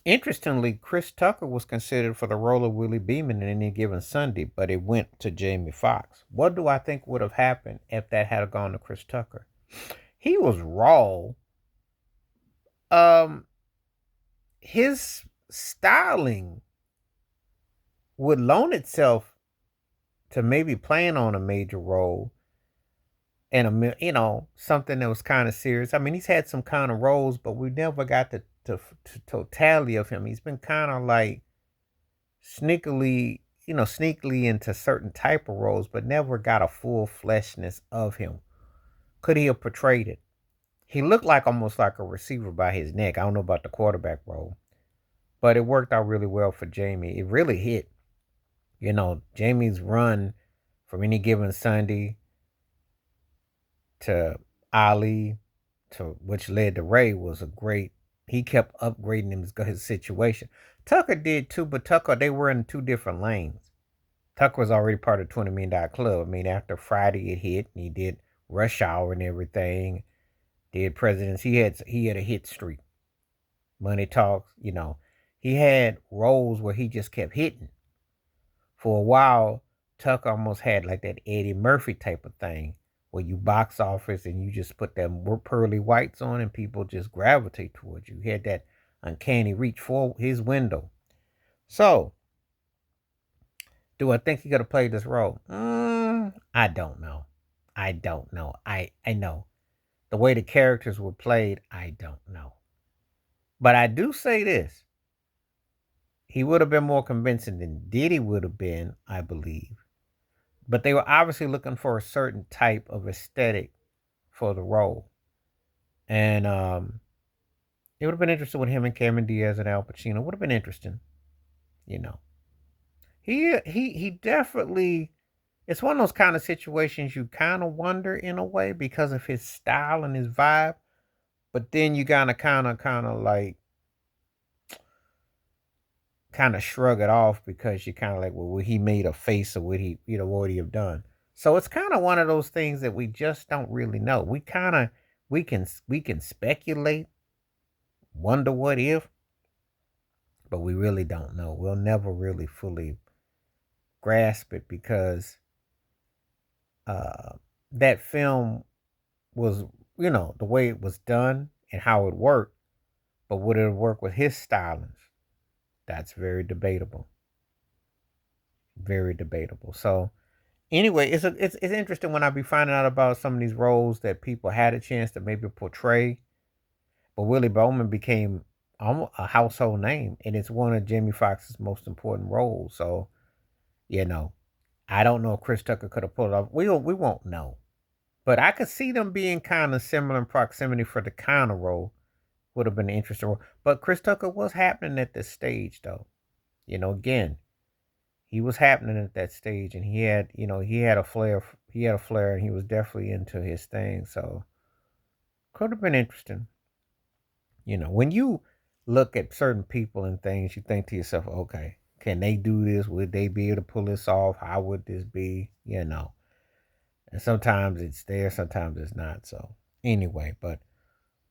Interestingly, Chris Tucker was considered for the role of Willie Beeman in Any Given Sunday, but it went to Jamie Foxx. What do I think would have happened if that had gone to Chris Tucker? He was raw. Um, his styling would loan itself to maybe playing on a major role and something that was kind of serious. I mean, he's had some kind of roles, but we never got to totality of him. He's been kind of like sneakily into certain type of roles, but never got a full fleshness of him. Could he have portrayed it? He looked like almost like a receiver by his neck. I don't know about the quarterback role, but it worked out really well for Jamie. It really hit. Jamie's run from Any Given Sunday to Ali, to which led to Ray, was a great. He kept upgrading his situation. Tucker did too, but Tucker, they were in two different lanes. Tucker was already part of the $20 million club. I mean, after Friday it hit, and he did Rush Hour and everything. Did Presidents. He had a hit streak. Money Talks. He had roles where he just kept hitting. For a while, Tucker almost had like that Eddie Murphy type of thing, where you box office and you just put them pearly whites on and people just gravitate towards you. He had that uncanny reach for his window. So, do I think he could have played this role? I don't know. I don't know. I know the way the characters were played. I don't know, but I do say this: he would have been more convincing than Diddy would have been, I believe. But they were obviously looking for a certain type of aesthetic for the role, and it would have been interesting with him and Cameron Diaz and Al Pacino. Would have been interesting, you know. He definitely. It's one of those kind of situations you kind of wonder in a way because of his style and his vibe, but then you kind of like kind of shrug it off because you kind of like, well, would he made a face or would he, what would he have done? So it's kind of one of those things that we just don't really know. We can speculate, wonder what if, but we really don't know. We'll never really fully grasp it because uh, that film was, the way it was done and how it worked. But would it work with his stylings? That's very debatable. Very debatable. So anyway, it's interesting when I be finding out about some of these roles that people had a chance to maybe portray, but Willie Bowman became almost a household name, and it's one of Jamie Foxx's most important roles. So you know, I don't know if Chris Tucker could have pulled it off. We won't know, but I could see them being kind of similar in proximity for the kind of role. Would have been an interesting role, but Chris Tucker was happening at this stage, though. Again, he was happening at that stage, and he had a flair. He had a flair, and he was definitely into his thing. So could have been interesting. When you look at certain people and things, you think to yourself, okay, can they do this? Would they be able to pull this off? How would this be? And sometimes it's there, sometimes it's not. So anyway, but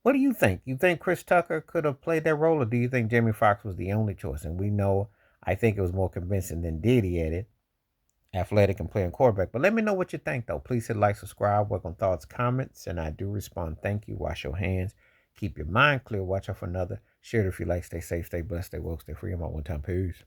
what do you think? You think Chris Tucker could have played that role, or do you think Jamie Foxx was the only choice? And we know, I think it was more convincing than Diddy at it, athletic and playing quarterback. But let me know what you think, though. Please hit like, subscribe, welcome thoughts, comments, and I do respond. Thank you. Wash your hands. Keep your mind clear. Watch out for another. Share it if you like. Stay safe, stay blessed, stay woke, stay free. I'm out one time. Peace.